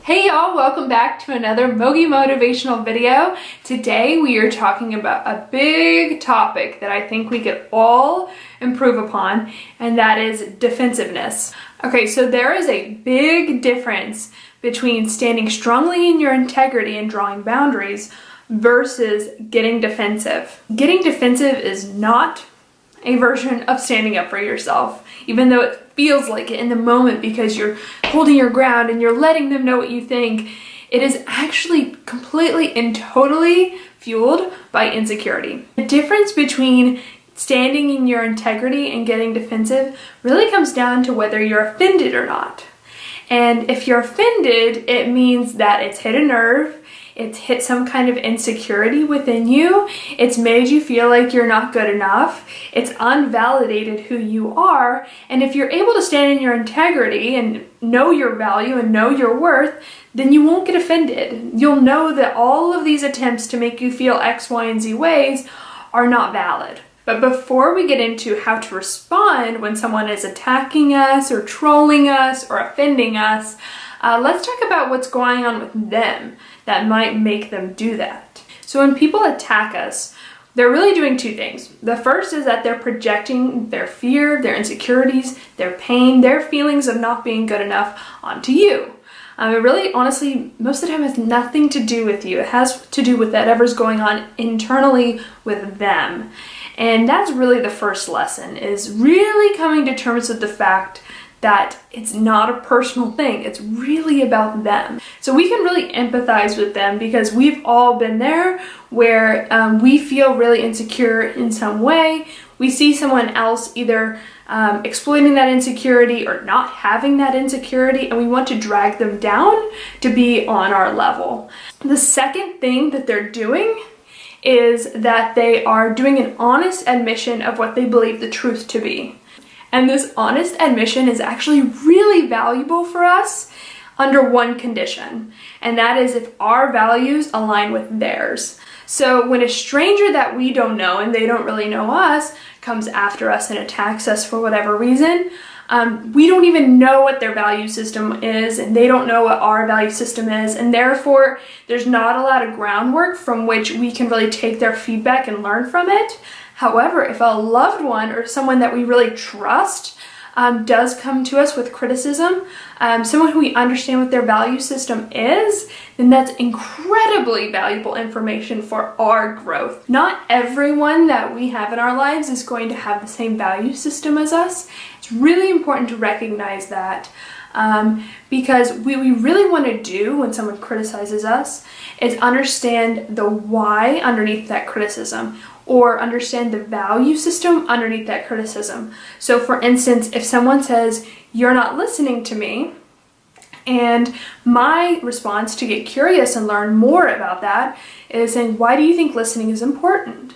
Hey y'all, welcome back to another Mogi motivational video. Today we are talking about a big topic that I think we could all improve upon, and that is defensiveness. Okay, so there is a big difference between standing strongly in your integrity and drawing boundaries versus getting defensive. Getting defensive is not a version of standing up for yourself, even though it feels like it in the moment because you're holding your ground and you're letting them know what you think. It is actually completely and totally fueled by insecurity. The difference between standing in your integrity and getting defensive really comes down to whether you're offended or not. And if you're offended, it means that it's hit a nerve. It's hit some kind of insecurity within you. It's made you feel like you're not good enough. It's unvalidated who you are. And if you're able to stand in your integrity and know your value and know your worth, then you won't get offended. You'll know that all of these attempts to make you feel X, Y, and Z ways are not valid. But before we get into how to respond when someone is attacking us or trolling us or offending us, let's talk about what's going on with them that might make them do that. So when people attack us, they're really doing two things. The first is that they're projecting their fear, their insecurities, their pain, their feelings of not being good enough onto you. It really, honestly, most of the time has nothing to do with you. It has to do with whatever's going on internally with them. And that's really the first lesson, is really coming to terms with the fact that it's not a personal thing. It's really about them. So we can really empathize with them because we've all been there where we feel really insecure in some way. We see someone else either exploiting that insecurity or not having that insecurity, and we want to drag them down to be on our level. The second thing that they're doing is that they are doing an honest admission of what they believe the truth to be. And this honest admission is actually really valuable for us under one condition, and that is if our values align with theirs. So when a stranger that we don't know and they don't really know us comes after us and attacks us for whatever reason, we don't even know what their value system is, and they don't know what our value system is, and therefore there's not a lot of groundwork from which we can really take their feedback and learn from it. However, if a loved one or someone that we really trust does come to us with criticism, someone who we understand what their value system is, then that's incredibly valuable information for our growth. Not everyone that we have in our lives is going to have the same value system as us. It's really important to recognize that. Because what we really want to do when someone criticizes us is understand the why underneath that criticism, or understand the value system underneath that criticism. So for instance, if someone says, "You're not listening to me," and my response to get curious and learn more about that is saying, "Why do you think listening is important?"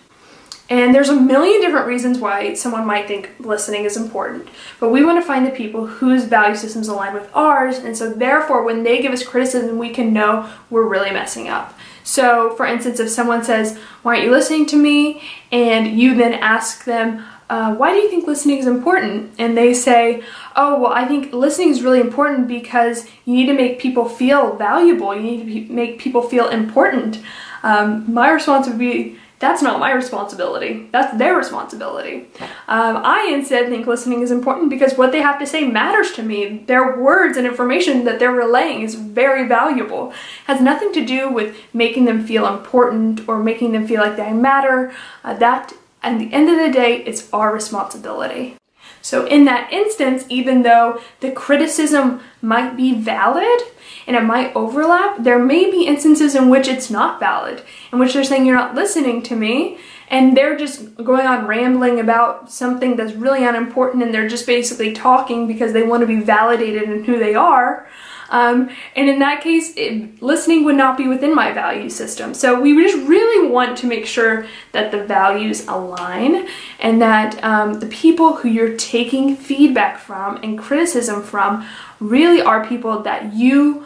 And there's a million different reasons why someone might think listening is important, but we want to find the people whose value systems align with ours, and so therefore when they give us criticism, we can know we're really messing up. So for instance, if someone says, "Why aren't you listening to me?" and you then ask them, "Why do you think listening is important?" and they say, "Oh, well, I think listening is really important because you need to make people feel valuable. You need to make people feel important." My response would be, "That's not my responsibility. That's their responsibility." I instead think listening is important because what they have to say matters to me. Their words and information that they're relaying is very valuable. It has nothing to do with making them feel important or making them feel like they matter. That, at the end of the day, it's our responsibility. So in that instance, even though the criticism might be valid and it might overlap, there may be instances in which it's not valid, in which they're saying, "You're not listening to me," and they're just going on rambling about something that's really unimportant, and they're just basically talking because they want to be validated in who they are. And in that case, listening would not be within my value system. So we just really want to make sure that the values align, and that the people who you're taking feedback from and criticism from really are people that you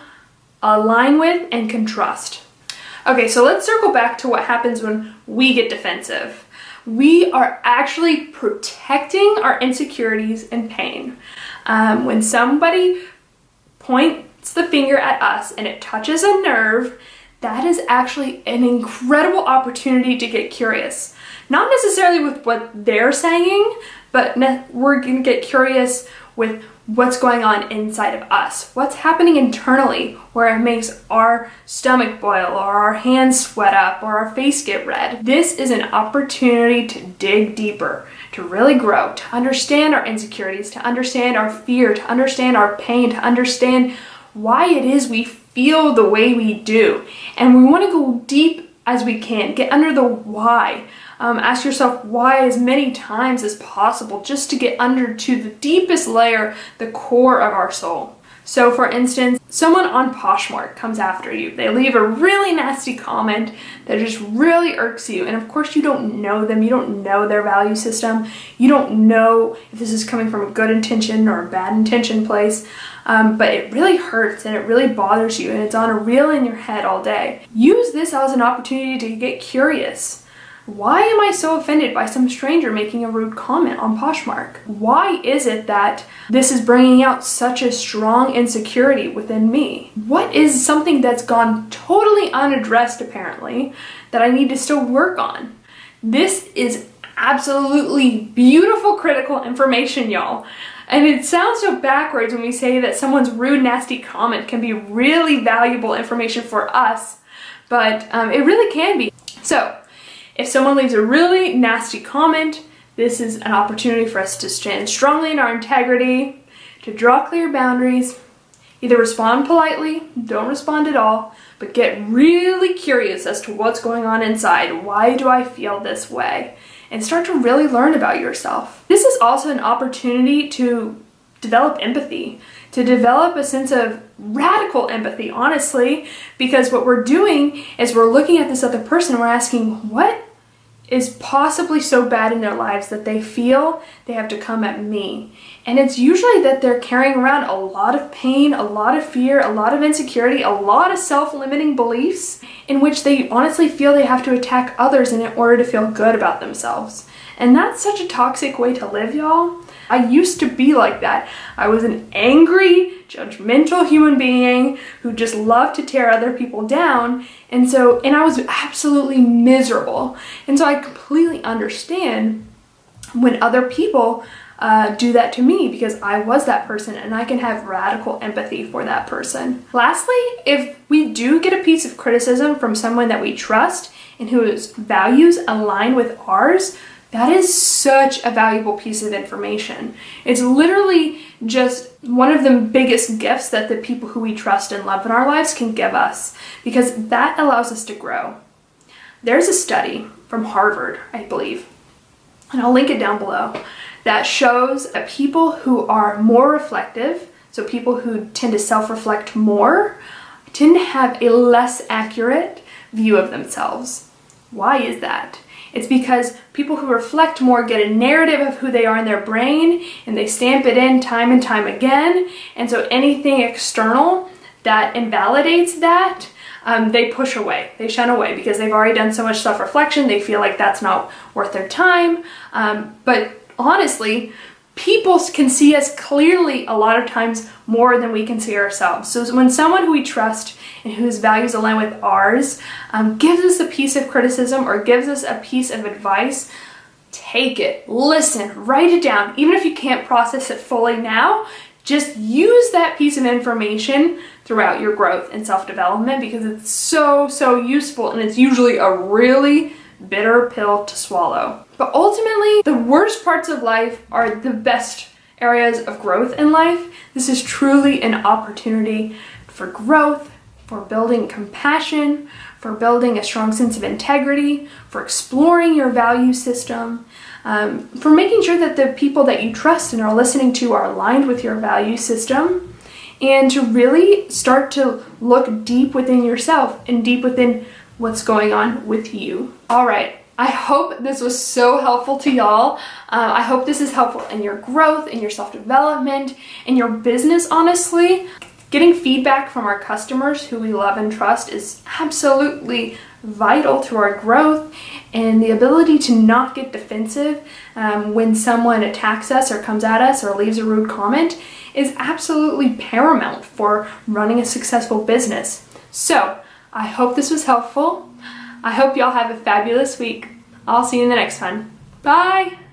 align with and can trust. Okay, so let's circle back to what happens when we get defensive. We are actually protecting our insecurities and pain. When somebody points the finger at us and it touches a nerve, that is actually an incredible opportunity to get curious. Not necessarily with what they're saying, but we're going to get curious with what's going on inside of us. What's happening internally where it makes our stomach boil or our hands sweat up or our face get red. This is an opportunity to dig deeper, to really grow, to understand our insecurities, to understand our fear, to understand our pain, to understand why it is we feel the way we do. And we want to go deep as we can, get under the why. Ask yourself why as many times as possible, just to get under to the deepest layer, the core of our soul. So for instance, someone on Poshmark comes after you. They leave a really nasty comment that just really irks you. And of course you don't know them. You don't know their value system. You don't know if this is coming from a good intention or a bad intention place. But it really hurts and it really bothers you and it's on a reel in your head all day. Use this as an opportunity to get curious. Why am I so offended by some stranger making a rude comment on Poshmark? Why is it that this is bringing out such a strong insecurity within me? What is something that's gone totally unaddressed apparently that I need to still work on? This is absolutely beautiful critical information, y'all. And it sounds so backwards when we say that someone's rude, nasty comment can be really valuable information for us, but it really can be. So, if someone leaves a really nasty comment, this is an opportunity for us to stand strongly in our integrity, to draw clear boundaries, either respond politely, don't respond at all, but get really curious as to what's going on inside. Why do I feel this way? And start to really learn about yourself. This is also an opportunity to develop empathy, to develop a sense of radical empathy, honestly, because what we're doing is we're looking at this other person and we're asking, what is possibly so bad in their lives that they feel they have to come at me? And it's usually that they're carrying around a lot of pain, a lot of fear, a lot of insecurity, a lot of self-limiting beliefs in which they honestly feel they have to attack others in order to feel good about themselves. And that's such a toxic way to live, y'all. I used to be like that. I was an angry, judgmental human being who just loved to tear other people down. And I was absolutely miserable. And so I completely understand when other people do that to me, because I was that person and I can have radical empathy for that person. Lastly, if we do get a piece of criticism from someone that we trust and whose values align with ours, that is such a valuable piece of information. It's literally just one of the biggest gifts that the people who we trust and love in our lives can give us, because that allows us to grow. There's a study from Harvard, I believe, and I'll link it down below, that shows that people who are more reflective, so people who tend to self-reflect more, tend to have a less accurate view of themselves. Why is that? It's because people who reflect more get a narrative of who they are in their brain and they stamp it in time and time again. And so anything external that invalidates that, they push away, they shun away, because they've already done so much self-reflection, they feel like that's not worth their time. But honestly, people can see us clearly a lot of times more than we can see ourselves. So when someone who we trust and whose values align with ours gives us a piece of criticism or gives us a piece of advice, take it, listen, write it down. Even if you can't process it fully now, just use that piece of information throughout your growth and self-development, because it's so useful, and it's usually a really bitter pill to swallow. But ultimately, the worst parts of life are the best areas of growth in life. This is truly an opportunity for growth, for building compassion, for building a strong sense of integrity, for exploring your value system, for making sure that the people that you trust and are listening to are aligned with your value system, and to really start to look deep within yourself and deep within what's going on with you. All right. I hope this was so helpful to y'all. I hope this is helpful in your growth, in your self-development, in your business, honestly. Getting feedback from our customers who we love and trust is absolutely vital to our growth, and the ability to not get defensive when someone attacks us or comes at us or leaves a rude comment is absolutely paramount for running a successful business. So I hope this was helpful. I hope y'all have a fabulous week. I'll see you in the next one. Bye!